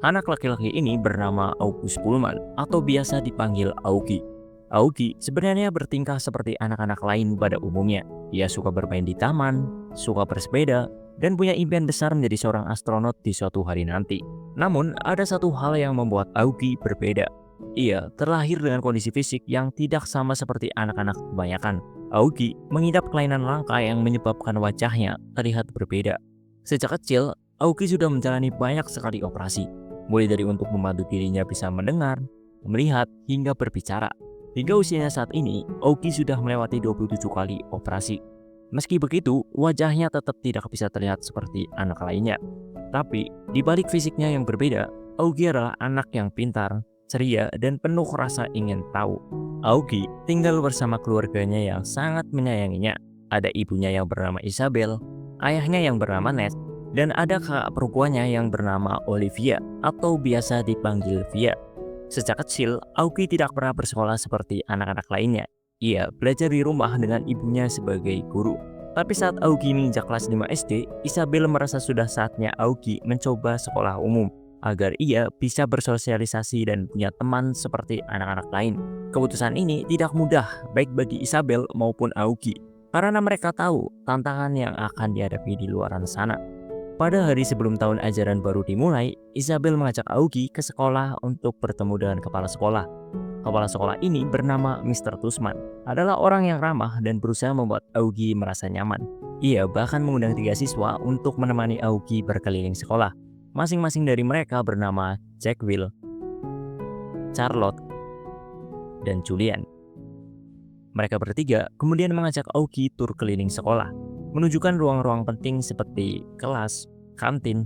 Anak laki-laki ini bernama August Pullman atau biasa dipanggil Augie. Augie sebenarnya bertingkah seperti anak-anak lain pada umumnya. Ia suka bermain di taman, suka bersepeda, dan punya impian besar menjadi seorang astronot di suatu hari nanti. Namun, ada satu hal yang membuat Augie berbeda. Ia terlahir dengan kondisi fisik yang tidak sama seperti anak-anak kebanyakan. Augie mengidap kelainan langka yang menyebabkan wajahnya terlihat berbeda. Sejak kecil, Augie sudah menjalani banyak sekali operasi, mulai dari untuk membantu dirinya bisa mendengar, melihat, hingga berbicara. Hingga usianya saat ini, Augie sudah melewati 27 kali operasi. Meski begitu, wajahnya tetap tidak bisa terlihat seperti anak lainnya. Tapi, di balik fisiknya yang berbeda, Augie adalah anak yang pintar, ceria, dan penuh rasa ingin tahu. Augie tinggal bersama keluarganya yang sangat menyayanginya. Ada ibunya yang bernama Isabel, ayahnya yang bernama Ned, dan ada kakak perempuannya yang bernama Olivia atau biasa dipanggil Via. Sejak kecil, Augie tidak pernah bersekolah seperti anak-anak lainnya. Ia belajar di rumah dengan ibunya sebagai guru. Tapi saat Augie menginjak kelas 5 SD, Isabel merasa sudah saatnya Augie mencoba sekolah umum agar ia bisa bersosialisasi dan punya teman seperti anak-anak lain. Keputusan ini tidak mudah baik bagi Isabel maupun Augie karena mereka tahu tantangan yang akan dihadapi di luar sana. Pada hari sebelum tahun ajaran baru dimulai, Isabel mengajak Augie ke sekolah untuk bertemu dengan kepala sekolah. Kepala sekolah ini bernama Mr. Tusman, adalah orang yang ramah dan berusaha membuat Augie merasa nyaman. Ia bahkan mengundang 3 siswa untuk menemani Augie berkeliling sekolah. Masing-masing dari mereka bernama Jack Will, Charlotte, dan Julian. Mereka bertiga kemudian mengajak Augie tur keliling sekolah, menunjukkan ruang-ruang penting seperti kelas, kantin,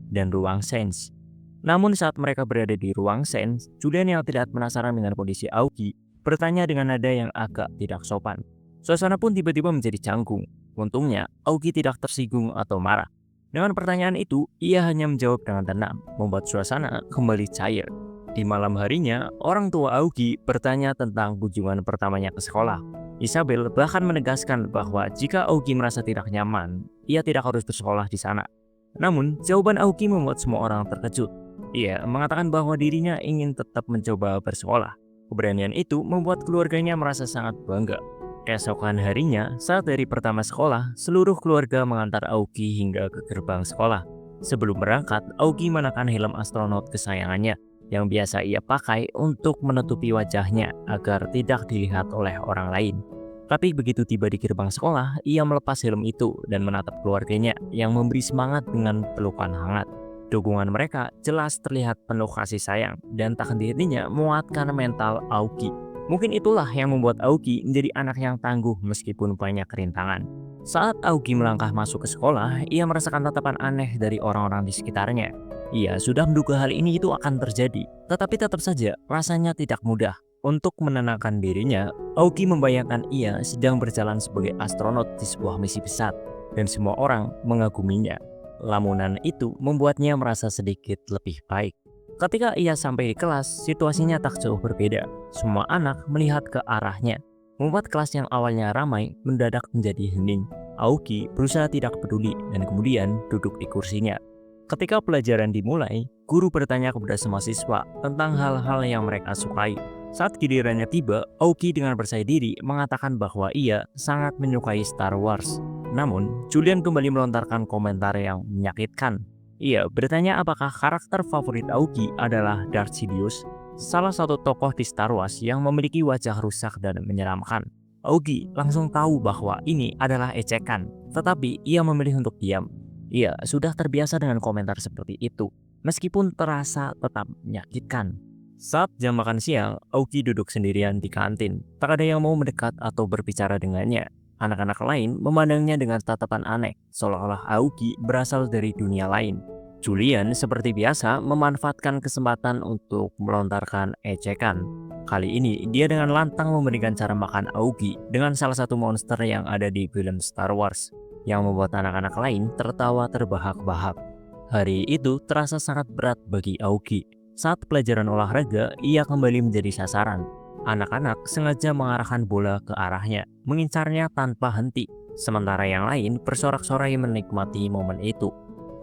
dan ruang sains. Namun saat mereka berada di ruang sains, Julian yang tidak penasaran dengan kondisi Augie bertanya dengan nada yang agak tidak sopan. Suasana pun tiba-tiba menjadi canggung. Untungnya, Augie tidak tersinggung atau marah. Dengan pertanyaan itu, ia hanya menjawab dengan tenang, membuat suasana kembali cair. Di malam harinya, orang tua Augie bertanya tentang kunjungan pertamanya ke sekolah. Isabel bahkan menegaskan bahwa jika Augie merasa tidak nyaman, ia tidak harus bersekolah di sana. Namun, jawaban Augie membuat semua orang terkejut. Ia mengatakan bahwa dirinya ingin tetap mencoba bersekolah. Keberanian itu membuat keluarganya merasa sangat bangga. Keesokan harinya, saat hari pertama sekolah, seluruh keluarga mengantar Augie hingga ke gerbang sekolah. Sebelum berangkat, Augie mengenakan helm astronot kesayangannya yang biasa ia pakai untuk menutupi wajahnya agar tidak dilihat oleh orang lain. Tapi begitu tiba di gerbang sekolah, ia melepas helm itu dan menatap keluarganya yang memberi semangat dengan pelukan hangat. Dukungan mereka jelas terlihat penuh kasih sayang dan tak henti-hentinya menguatkan mental Augie. Mungkin itulah yang membuat Augie menjadi anak yang tangguh meskipun banyak rintangan. Saat Augie melangkah masuk ke sekolah, ia merasakan tatapan aneh dari orang-orang di sekitarnya. Ia sudah menduga hal ini itu akan terjadi, tetapi tetap saja rasanya tidak mudah. Untuk menenangkan dirinya, Augie membayangkan ia sedang berjalan sebagai astronot di sebuah misi besar, dan semua orang mengaguminya. Lamunan itu membuatnya merasa sedikit lebih baik. Ketika ia sampai di kelas, situasinya tak jauh berbeda. Semua anak melihat ke arahnya, membuat kelas yang awalnya ramai mendadak menjadi hening. Augie berusaha tidak peduli dan kemudian duduk di kursinya. Ketika pelajaran dimulai, guru bertanya kepada semua siswa tentang hal-hal yang mereka sukai. Saat gilirannya tiba, Augie dengan percaya diri mengatakan bahwa ia sangat menyukai Star Wars. Namun, Julian kembali melontarkan komentar yang menyakitkan. Ia bertanya apakah karakter favorit Augie adalah Darth Sidious, salah satu tokoh di Star Wars yang memiliki wajah rusak dan menyeramkan. Augie langsung tahu bahwa ini adalah ejekan, tetapi ia memilih untuk diam. Ia sudah terbiasa dengan komentar seperti itu, meskipun terasa tetap menyakitkan. Saat jam makan siang, Augie duduk sendirian di kantin. Tak ada yang mau mendekat atau berbicara dengannya. Anak-anak lain memandangnya dengan tatapan aneh, seolah-olah Augie berasal dari dunia lain. Julian seperti biasa memanfaatkan kesempatan untuk melontarkan ejekan. Kali ini, dia dengan lantang memberikan cara makan Augie dengan salah satu monster yang ada di film Star Wars, yang membuat anak-anak lain tertawa terbahak-bahak. Hari itu terasa sangat berat bagi Augie. Saat pelajaran olahraga, ia kembali menjadi sasaran. Anak-anak sengaja mengarahkan bola ke arahnya, mengincarnya tanpa henti, sementara yang lain bersorak-sorai menikmati momen itu.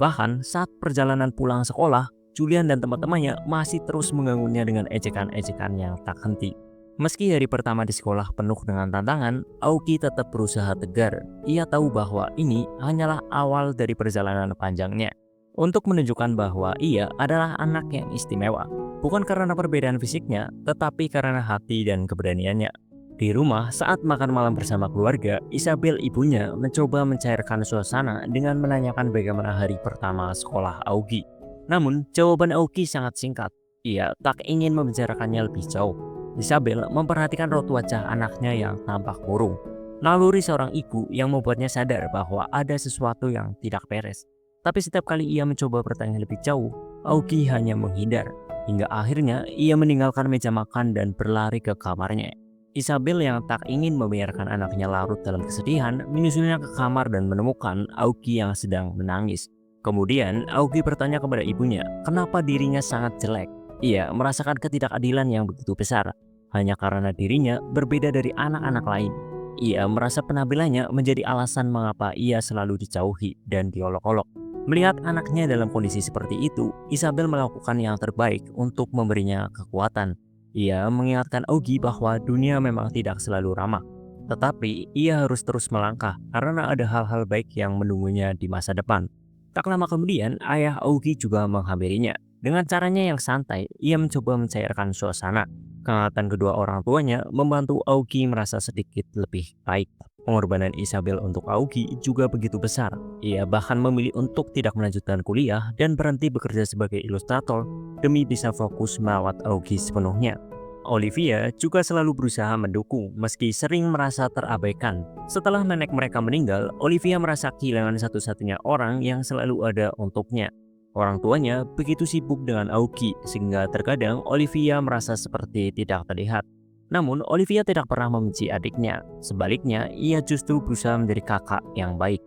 Bahkan saat perjalanan pulang sekolah, Julian dan teman-temannya masih terus mengganggunya dengan ejekan-ejekan yang tak henti. Meski hari pertama di sekolah penuh dengan tantangan, Aoki tetap berusaha tegar. Ia tahu bahwa ini hanyalah awal dari perjalanan panjangnya. Untuk menunjukkan bahwa ia adalah anak yang istimewa, bukan karena perbedaan fisiknya, tetapi karena hati dan keberaniannya. Di rumah, saat makan malam bersama keluarga, Isabel ibunya mencoba mencairkan suasana dengan menanyakan bagaimana hari pertama sekolah Aoki. Namun, jawaban Aoki sangat singkat. Ia tak ingin membicarakannya lebih jauh. Isabel memperhatikan raut wajah anaknya yang tampak murung. Naluri seorang ibu yang membuatnya sadar bahwa ada sesuatu yang tidak beres. Tapi setiap kali ia mencoba bertanya lebih jauh, Aoki hanya menghindar. Hingga akhirnya ia meninggalkan meja makan dan berlari ke kamarnya. Isabel yang tak ingin membiarkan anaknya larut dalam kesedihan menyusulnya ke kamar dan menemukan Aoki yang sedang menangis. Kemudian Aoki bertanya kepada ibunya kenapa dirinya sangat jelek. Ia merasakan ketidakadilan yang begitu besar hanya karena dirinya berbeda dari anak-anak lain. Ia merasa penampilannya menjadi alasan mengapa ia selalu dijauhi dan diolok-olok. Melihat anaknya dalam kondisi seperti itu, Isabel melakukan yang terbaik untuk memberinya kekuatan. Ia mengingatkan Aoki bahwa dunia memang tidak selalu ramah, tetapi ia harus terus melangkah karena ada hal-hal baik yang menunggunya di masa depan. Tak lama kemudian, ayah Aoki juga menghampirinya. Dengan caranya yang santai, ia mencoba mencairkan suasana. Kehangatan kedua orang tuanya membantu Aoki merasa sedikit lebih baik. Pengorbanan Isabel untuk Aoki juga begitu besar. Ia bahkan memilih untuk tidak melanjutkan kuliah dan berhenti bekerja sebagai ilustrator demi bisa fokus merawat Aoki sepenuhnya. Olivia juga selalu berusaha mendukung meski sering merasa terabaikan. Setelah nenek mereka meninggal, Olivia merasa kehilangan satu-satunya orang yang selalu ada untuknya. Orang tuanya begitu sibuk dengan Aoki sehingga terkadang Olivia merasa seperti tidak terlihat. Namun Olivia tidak pernah membenci adiknya. Sebaliknya, ia justru berusaha menjadi kakak yang baik.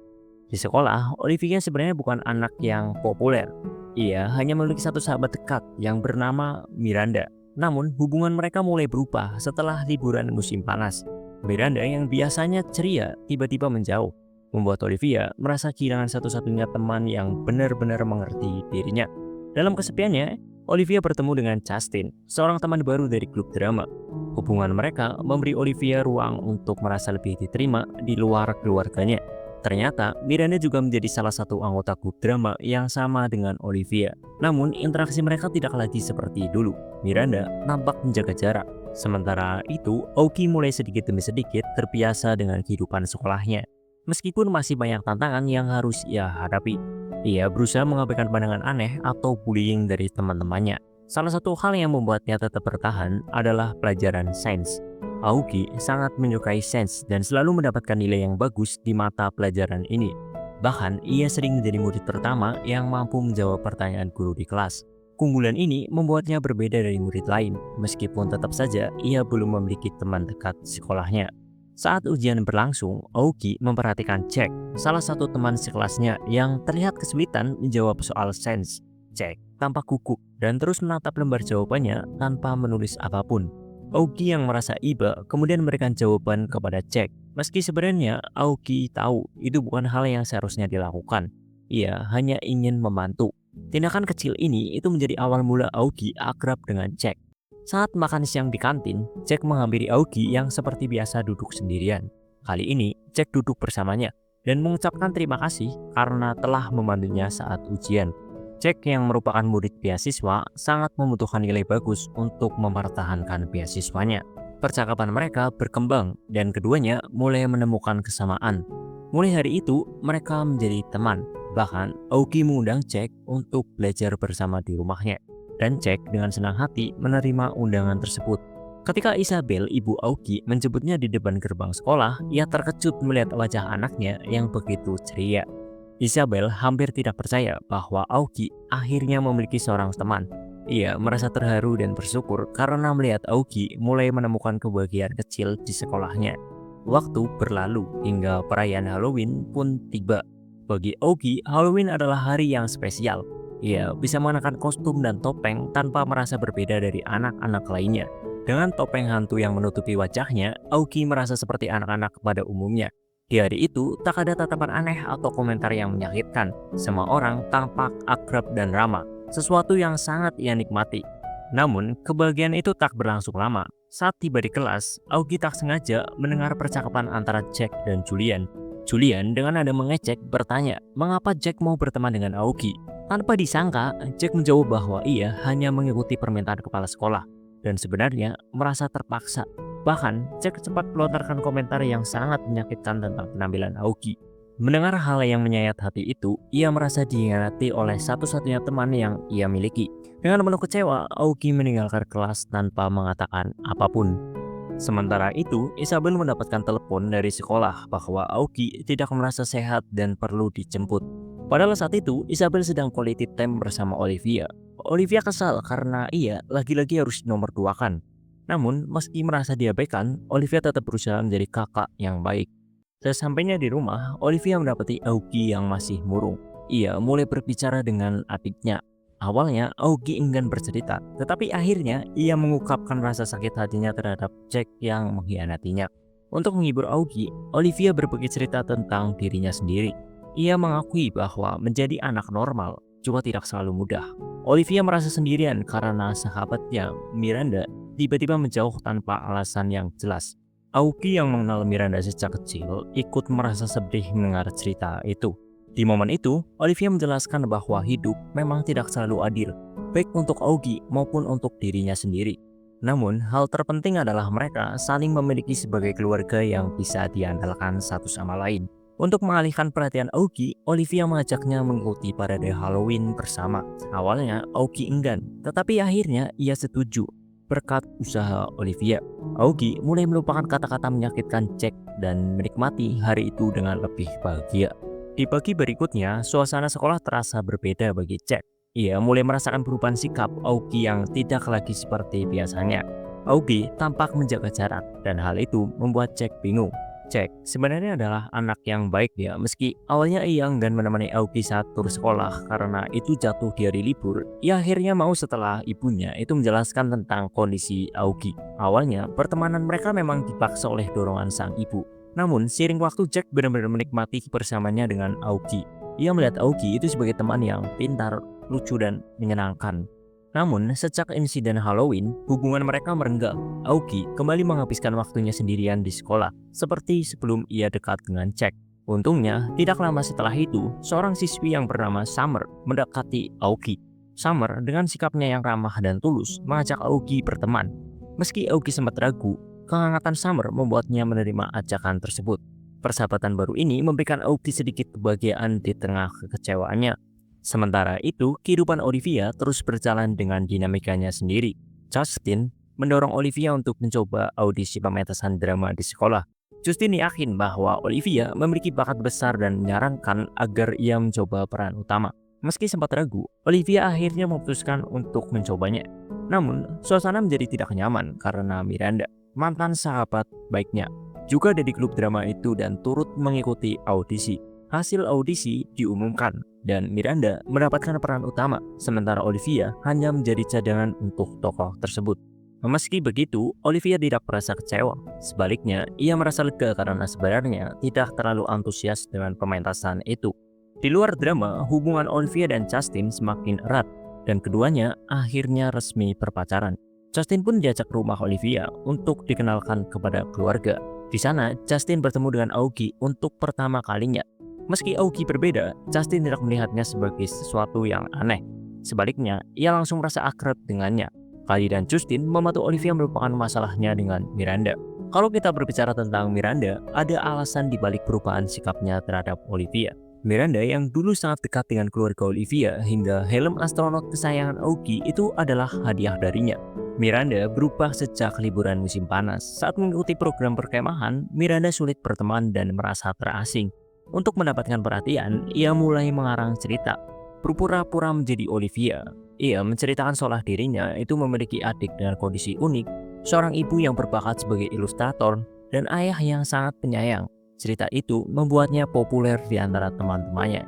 Di sekolah, Olivia sebenarnya bukan anak yang populer. Ia hanya memiliki satu sahabat dekat yang bernama Miranda. Namun hubungan mereka mulai berubah setelah liburan musim panas. Miranda yang biasanya ceria tiba-tiba menjauh, membuat Olivia merasa kehilangan satu-satunya teman yang benar-benar mengerti dirinya. Dalam kesepiannya, Olivia bertemu dengan Justin, seorang teman baru dari klub drama. Hubungan mereka memberi Olivia ruang untuk merasa lebih diterima di luar keluarganya. Ternyata, Miranda juga menjadi salah satu anggota grup drama yang sama dengan Olivia. Namun, interaksi mereka tidak lagi seperti dulu. Miranda nampak menjaga jarak. Sementara itu, Aoki mulai sedikit demi sedikit terbiasa dengan kehidupan sekolahnya. Meskipun masih banyak tantangan yang harus ia hadapi, ia berusaha mengabaikan pandangan aneh atau bullying dari teman-temannya. Salah satu hal yang membuatnya tetap bertahan adalah pelajaran sains. Aoki sangat menyukai sains dan selalu mendapatkan nilai yang bagus di mata pelajaran ini. Bahkan, ia sering menjadi murid pertama yang mampu menjawab pertanyaan guru di kelas. Keunggulan ini membuatnya berbeda dari murid lain, meskipun tetap saja ia belum memiliki teman dekat di sekolahnya. Saat ujian berlangsung, Aoki memperhatikan Jack, salah satu teman sekelasnya yang terlihat kesulitan menjawab soal sains. Jack tampak gugup dan terus menatap lembar jawabannya tanpa menulis apapun. Aoki yang merasa iba kemudian memberikan jawaban kepada Jack. Meski sebenarnya Aoki tahu itu bukan hal yang seharusnya dilakukan. Ia hanya ingin membantu. Tindakan kecil ini itu menjadi awal mula Aoki akrab dengan Jack. Saat makan siang di kantin, Jack menghampiri Aoki yang seperti biasa duduk sendirian. Kali ini, Jack duduk bersamanya dan mengucapkan terima kasih karena telah membantunya saat ujian. Jack yang merupakan murid beasiswa sangat membutuhkan nilai bagus untuk mempertahankan beasiswanya. Percakapan mereka berkembang dan keduanya mulai menemukan kesamaan. Mulai hari itu, mereka menjadi teman. Bahkan, Aoki mengundang Jack untuk belajar bersama di rumahnya. Dan Jack dengan senang hati menerima undangan tersebut. Ketika Isabel, ibu Aoki, menjemputnya di depan gerbang sekolah, ia terkejut melihat wajah anaknya yang begitu ceria. Isabel hampir tidak percaya bahwa Aoki akhirnya memiliki seorang teman. Ia merasa terharu dan bersyukur karena melihat Aoki mulai menemukan kebahagiaan kecil di sekolahnya. Waktu berlalu hingga perayaan Halloween pun tiba. Bagi Aoki, Halloween adalah hari yang spesial. Ia bisa mengenakan kostum dan topeng tanpa merasa berbeda dari anak-anak lainnya. Dengan topeng hantu yang menutupi wajahnya, Aoki merasa seperti anak-anak pada umumnya. Di hari itu, tak ada tatapan aneh atau komentar yang menyakitkan. Semua orang tampak akrab dan ramah. sesuatu yang sangat ia nikmati. Namun, kebahagiaan itu tak berlangsung lama. Saat tiba di kelas, Aoki tak sengaja mendengar percakapan antara Jack dan Julian. Julian dengan nada mengejek bertanya mengapa Jack mau berteman dengan Aoki. Tanpa disangka, Jack menjawab bahwa ia hanya mengikuti permintaan kepala sekolah dan sebenarnya merasa terpaksa. Bahkan, Jack cepat melontarkan komentar yang sangat menyakitkan tentang penampilan Aoki. Mendengar hal yang menyayat hati itu, ia merasa dikhianati oleh satu-satunya teman yang ia miliki. Dengan penuh kecewa, Aoki meninggalkan kelas tanpa mengatakan apapun. Sementara itu, Isabel mendapatkan telepon dari sekolah bahwa Aoki tidak merasa sehat dan perlu dijemput. Padahal saat itu, Isabel sedang quality time bersama Olivia. Olivia kesal karena ia lagi-lagi harus dinomorduakan. Namun, meski merasa diabaikan, Olivia tetap berusaha menjadi kakak yang baik. Sesampainya di rumah, Olivia mendapati Aoki yang masih murung. Ia mulai berbicara dengan adiknya. Awalnya, Aoki enggan bercerita, tetapi akhirnya ia mengungkapkan rasa sakit hatinya terhadap Jack yang mengkhianatinya. Untuk menghibur Aoki, Olivia berbagi cerita tentang dirinya sendiri. Ia mengakui bahwa menjadi anak normal juga tidak selalu mudah. Olivia merasa sendirian karena sahabatnya, Miranda, tiba-tiba menjauh tanpa alasan yang jelas. Aoki yang mengenal Miranda sejak kecil ikut merasa sedih mendengar cerita itu. Di momen itu, Olivia menjelaskan bahwa hidup memang tidak selalu adil, baik untuk Aoki maupun untuk dirinya sendiri. Namun, hal terpenting adalah mereka saling memiliki sebagai keluarga yang bisa diandalkan satu sama lain. Untuk mengalihkan perhatian Aoki, Olivia mengajaknya mengikuti parade Halloween bersama. Awalnya, Aoki enggan, tetapi akhirnya ia setuju. Berkat usaha Olivia, Aoki mulai melupakan kata-kata menyakitkan Jack dan menikmati hari itu dengan lebih bahagia. Di pagi berikutnya, suasana sekolah terasa berbeda bagi Jack. Ia mulai merasakan perubahan sikap Aoki yang tidak lagi seperti biasanya. Aoki tampak menjaga jarak dan hal itu membuat Jack bingung. Jack sebenarnya adalah anak yang baik ya, meski awalnya ia enggan menemani Aoki saat tur sekolah karena itu jatuh di hari libur. Ia akhirnya mau setelah ibunya itu menjelaskan tentang kondisi Aoki. Awalnya pertemanan mereka memang dipaksa oleh dorongan sang ibu. Namun seiring waktu Jack benar-benar menikmati bersamanya dengan Aoki. Ia melihat Aoki itu sebagai teman yang pintar, lucu dan menyenangkan. Namun, sejak insiden Halloween, hubungan mereka merenggang. Aoki kembali menghabiskan waktunya sendirian di sekolah, seperti sebelum ia dekat dengan Jack. Untungnya, tidak lama setelah itu, seorang siswi yang bernama Summer mendekati Aoki. Summer dengan sikapnya yang ramah dan tulus mengajak Aoki berteman. Meski Aoki sempat ragu, kehangatan Summer membuatnya menerima ajakan tersebut. Persahabatan baru ini memberikan Aoki sedikit kebahagiaan di tengah kekecewaannya. Sementara itu, kehidupan Olivia terus berjalan dengan dinamikanya sendiri. Justin mendorong Olivia untuk mencoba audisi pementasan drama di sekolah. Justin yakin bahwa Olivia memiliki bakat besar dan menyarankan agar ia mencoba peran utama. Meski sempat ragu, Olivia akhirnya memutuskan untuk mencobanya. Namun, suasana menjadi tidak nyaman karena Miranda, mantan sahabat baiknya, juga ada di klub drama itu dan turut mengikuti audisi. Hasil audisi diumumkan dan Miranda mendapatkan peran utama, sementara Olivia hanya menjadi cadangan untuk tokoh tersebut. Meski begitu, Olivia tidak merasa kecewa. Sebaliknya, ia merasa lega karena sebenarnya tidak terlalu antusias dengan pementasan itu. Di luar drama, hubungan Olivia dan Justin semakin erat dan keduanya akhirnya resmi berpacaran. Justin pun diajak ke rumah Olivia untuk dikenalkan kepada keluarga. Di sana, Justin bertemu dengan Aoki untuk pertama kalinya. Meski Aoki berbeda, Justin tidak melihatnya sebagai sesuatu yang aneh. Sebaliknya, ia langsung merasa akrab dengannya. Kali dan Justin membantu Olivia melupakan masalahnya dengan Miranda. Kalau kita berbicara tentang Miranda, ada alasan dibalik perubahan sikapnya terhadap Olivia. Miranda yang dulu sangat dekat dengan keluarga Olivia hingga helm astronot kesayangan Aoki itu adalah hadiah darinya. Miranda berubah sejak liburan musim panas. Saat mengikuti program perkemahan, Miranda sulit berteman dan merasa terasing. Untuk mendapatkan perhatian, ia mulai mengarang cerita, berpura-pura menjadi Olivia. Ia menceritakan seolah dirinya itu memiliki adik dengan kondisi unik, seorang ibu yang berbakat sebagai ilustrator, dan ayah yang sangat penyayang. Cerita itu membuatnya populer di antara teman-temannya.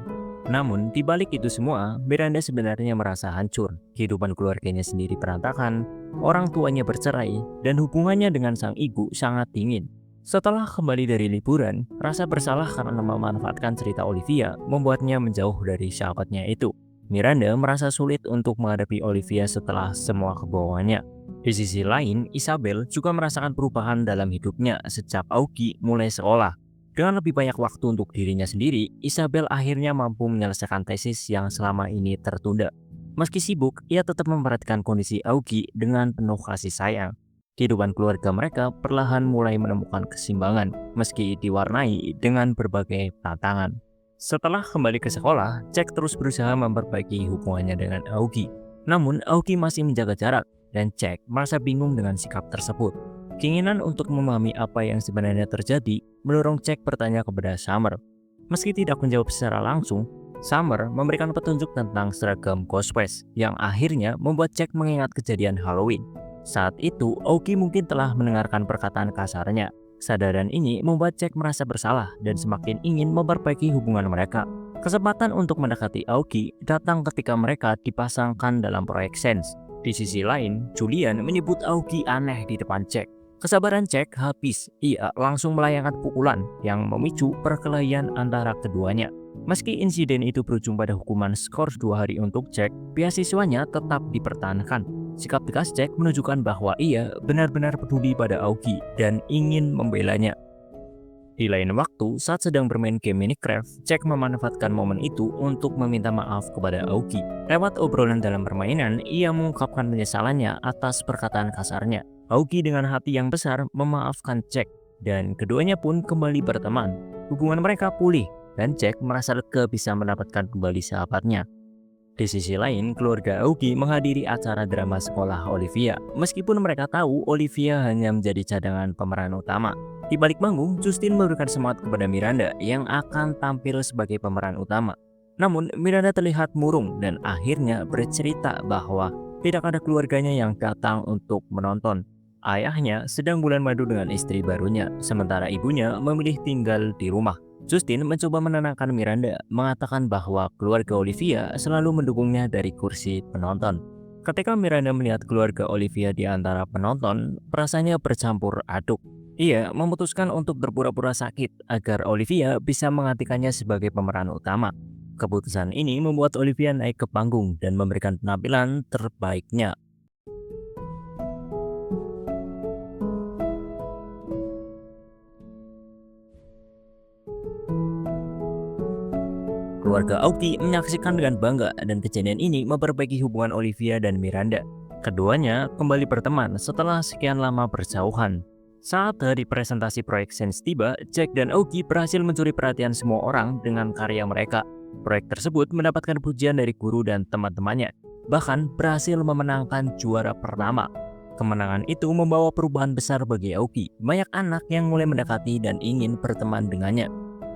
Namun, di balik itu semua, Miranda sebenarnya merasa hancur. Kehidupan keluarganya sendiri berantakan, orang tuanya bercerai, dan hubungannya dengan sang ibu sangat dingin. Setelah kembali dari liburan, rasa bersalah karena memanfaatkan cerita Olivia membuatnya menjauh dari sahabatnya itu. Miranda merasa sulit untuk menghadapi Olivia setelah semua kebohongannya. Di sisi lain, Isabel juga merasakan perubahan dalam hidupnya sejak Aoki mulai sekolah. Dengan lebih banyak waktu untuk dirinya sendiri, Isabel akhirnya mampu menyelesaikan tesis yang selama ini tertunda. Meski sibuk, ia tetap memperhatikan kondisi Aoki dengan penuh kasih sayang. Kehidupan keluarga mereka perlahan mulai menemukan keseimbangan, meski diwarnai dengan berbagai tantangan. Setelah kembali ke sekolah, Jack terus berusaha memperbaiki hubungannya dengan Aoki. Namun, Aoki masih menjaga jarak, dan Jack merasa bingung dengan sikap tersebut. Keinginan untuk memahami apa yang sebenarnya terjadi mendorong Jack bertanya kepada Summer. Meski tidak menjawab secara langsung, Summer memberikan petunjuk tentang seragam Ghostface yang akhirnya membuat Jack mengingat kejadian Halloween. Saat itu, Aoki mungkin telah mendengarkan perkataan kasarnya. Kesadaran ini membuat Jack merasa bersalah dan semakin ingin memperbaiki hubungan mereka. Kesempatan untuk mendekati Aoki datang ketika mereka dipasangkan dalam proyek Sense. Di sisi lain, Julian menyebut Aoki aneh di depan Jack. Kesabaran Jack habis, ia langsung melayangkan pukulan yang memicu perkelahian antara keduanya. Meski insiden itu berujung pada hukuman skor 2 hari untuk Jack, beasiswanya tetap dipertahankan. Sikap tegas Jack menunjukkan bahwa ia benar-benar peduli pada Aoki dan ingin membelanya. Di lain waktu, saat sedang bermain game Minecraft, Jack memanfaatkan momen itu untuk meminta maaf kepada Aoki. Lewat obrolan dalam permainan, ia mengungkapkan penyesalannya atas perkataan kasarnya. Aoki dengan hati yang besar memaafkan Jack, dan keduanya pun kembali berteman. Hubungan mereka pulih, dan Jack merasa lega bisa mendapatkan kembali sahabatnya. Di sisi lain, keluarga Aoki menghadiri acara drama sekolah Olivia. Meskipun mereka tahu Olivia hanya menjadi cadangan pemeran utama. Di balik panggung, Justin memberikan semangat kepada Miranda yang akan tampil sebagai pemeran utama. Namun, Miranda terlihat murung dan akhirnya bercerita bahwa tidak ada keluarganya yang datang untuk menonton. Ayahnya sedang bulan madu dengan istri barunya, sementara ibunya memilih tinggal di rumah. Justin mencoba menenangkan Miranda, mengatakan bahwa keluarga Olivia selalu mendukungnya dari kursi penonton. Ketika Miranda melihat keluarga Olivia di antara penonton, perasaannya bercampur aduk. Ia memutuskan untuk berpura-pura sakit agar Olivia bisa menggantikannya sebagai pemeran utama. Keputusan ini membuat Olivia naik ke panggung dan memberikan penampilan terbaiknya. Keluarga Aoki menyaksikan dengan bangga dan kejadian ini memperbaiki hubungan Olivia dan Miranda. Keduanya kembali berteman setelah sekian lama berjauhan. Saat hari presentasi proyek Sense tiba, Jack dan Aoki berhasil mencuri perhatian semua orang dengan karya mereka. Proyek tersebut mendapatkan pujian dari guru dan teman-temannya, bahkan berhasil memenangkan juara pertama. Kemenangan itu membawa perubahan besar bagi Aoki. Banyak anak yang mulai mendekati dan ingin berteman dengannya.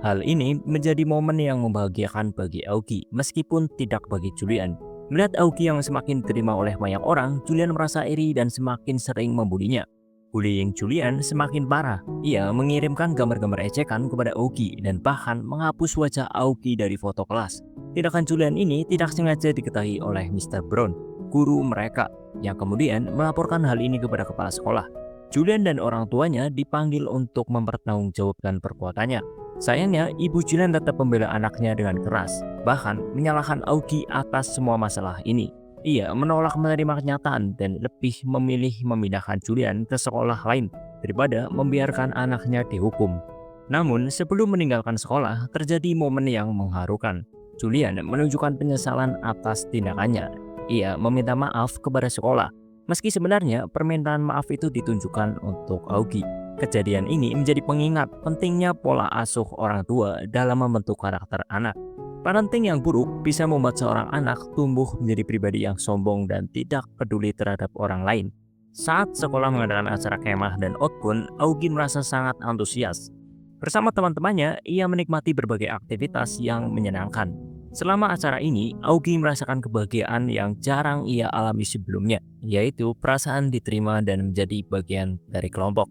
Hal ini menjadi momen yang membahagiakan bagi Aoki, meskipun tidak bagi Julian. Melihat Aoki yang semakin diterima oleh banyak orang, Julian merasa iri dan semakin sering membulinya. Bullying Julian semakin parah. Ia mengirimkan gambar-gambar ejekan kepada Aoki dan bahkan menghapus wajah Aoki dari foto kelas. Tindakan Julian ini tidak sengaja diketahui oleh Mr. Brown, guru mereka, yang kemudian melaporkan hal ini kepada kepala sekolah. Julian dan orang tuanya dipanggil untuk mempertanggungjawabkan perbuatannya. Sayangnya, ibu Julian tetap membela anaknya dengan keras, bahkan menyalahkan Aoki atas semua masalah ini. Ia menolak menerima kenyataan dan lebih memilih memindahkan Julian ke sekolah lain daripada membiarkan anaknya dihukum. Namun, sebelum meninggalkan sekolah, terjadi momen yang mengharukan. Julian menunjukkan penyesalan atas tindakannya. Ia meminta maaf kepada sekolah, meski sebenarnya permintaan maaf itu ditunjukkan untuk Aoki. Kejadian ini menjadi pengingat pentingnya pola asuh orang tua dalam membentuk karakter anak. Parenting yang buruk bisa membuat seorang anak tumbuh menjadi pribadi yang sombong dan tidak peduli terhadap orang lain. Saat sekolah mengadakan acara kemah dan outbound, Aoki merasa sangat antusias. Bersama teman-temannya, ia menikmati berbagai aktivitas yang menyenangkan. Selama acara ini, Aoki merasakan kebahagiaan yang jarang ia alami sebelumnya, yaitu perasaan diterima dan menjadi bagian dari kelompok.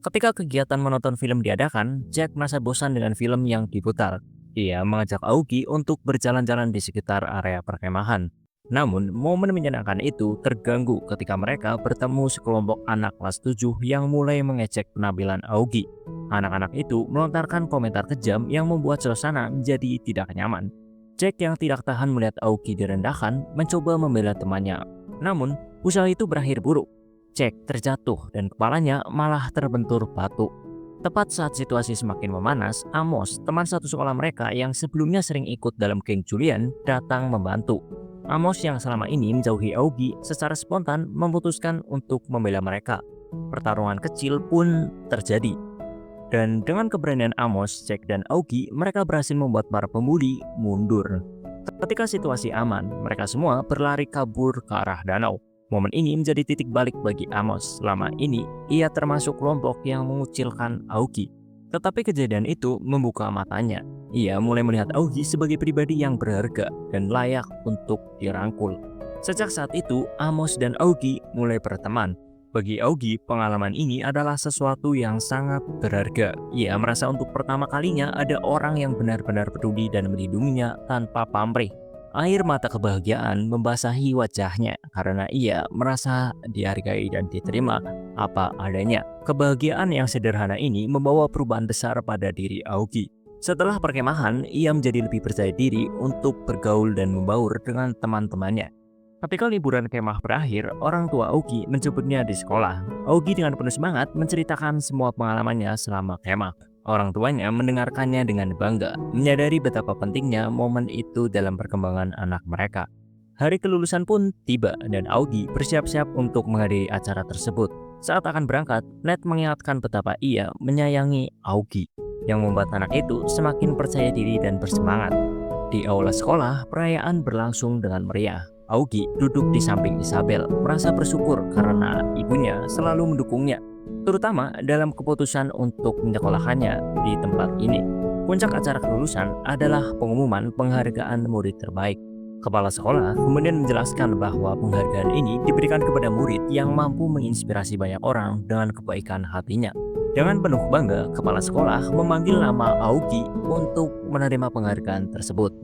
Ketika kegiatan menonton film diadakan, Jack merasa bosan dengan film yang diputar. Ia mengajak Aoki untuk berjalan-jalan di sekitar area perkemahan. Namun, momen menyenangkan itu terganggu ketika mereka bertemu sekelompok anak kelas 7 yang mulai mengecek penampilan Aoki. Anak-anak itu melontarkan komentar kejam yang membuat suasana menjadi tidak nyaman. Jack yang tidak tahan melihat Aoki direndahkan mencoba membela temannya. Namun, usaha itu berakhir buruk. Jack terjatuh dan kepalanya malah terbentur batu. Tepat saat situasi semakin memanas, Amos, teman satu sekolah mereka yang sebelumnya sering ikut dalam geng Julian, datang membantu. Amos yang selama ini menjauhi Aoki secara spontan memutuskan untuk membela mereka. Pertarungan kecil pun terjadi. Dan dengan keberanian Amos, Jack, dan Aoki, mereka berhasil membuat para pembuli mundur. Ketika situasi aman, mereka semua berlari kabur ke arah danau. Momen ini menjadi titik balik bagi Amos. Selama ini, ia termasuk kelompok yang mengucilkan Aoki. Tetapi kejadian itu membuka matanya. Ia mulai melihat Aoki sebagai pribadi yang berharga dan layak untuk dirangkul. Sejak saat itu, Amos dan Aoki mulai berteman. Bagi Aoki, pengalaman ini adalah sesuatu yang sangat berharga. Ia merasa untuk pertama kalinya ada orang yang benar-benar peduli dan melindunginya tanpa pamrih. Air mata kebahagiaan membasahi wajahnya karena ia merasa dihargai dan diterima apa adanya. Kebahagiaan yang sederhana ini membawa perubahan besar pada diri Aoki. Setelah perkemahan, ia menjadi lebih percaya diri untuk bergaul dan membaur dengan teman-temannya. Ketika liburan kemah berakhir, orang tua Aoki menjemputnya di sekolah. Aoki dengan penuh semangat menceritakan semua pengalamannya selama kemah. Orang tuanya mendengarkannya dengan bangga, menyadari betapa pentingnya momen itu dalam perkembangan anak mereka. Hari kelulusan pun tiba dan Aoki bersiap-siap untuk menghadiri acara tersebut. Saat akan berangkat, Ned mengingatkan betapa ia menyayangi Aoki, yang membuat anak itu semakin percaya diri dan bersemangat. Di aula sekolah, perayaan berlangsung dengan meriah. Aoki duduk di samping Isabel, merasa bersyukur karena ibunya selalu mendukungnya, terutama dalam keputusan untuk menyekolahkannya di tempat ini. Puncak acara kelulusan adalah pengumuman penghargaan murid terbaik. Kepala sekolah kemudian menjelaskan bahwa penghargaan ini diberikan kepada murid yang mampu menginspirasi banyak orang dengan kebaikan hatinya. Dengan penuh bangga, kepala sekolah memanggil nama Aoki untuk menerima penghargaan tersebut.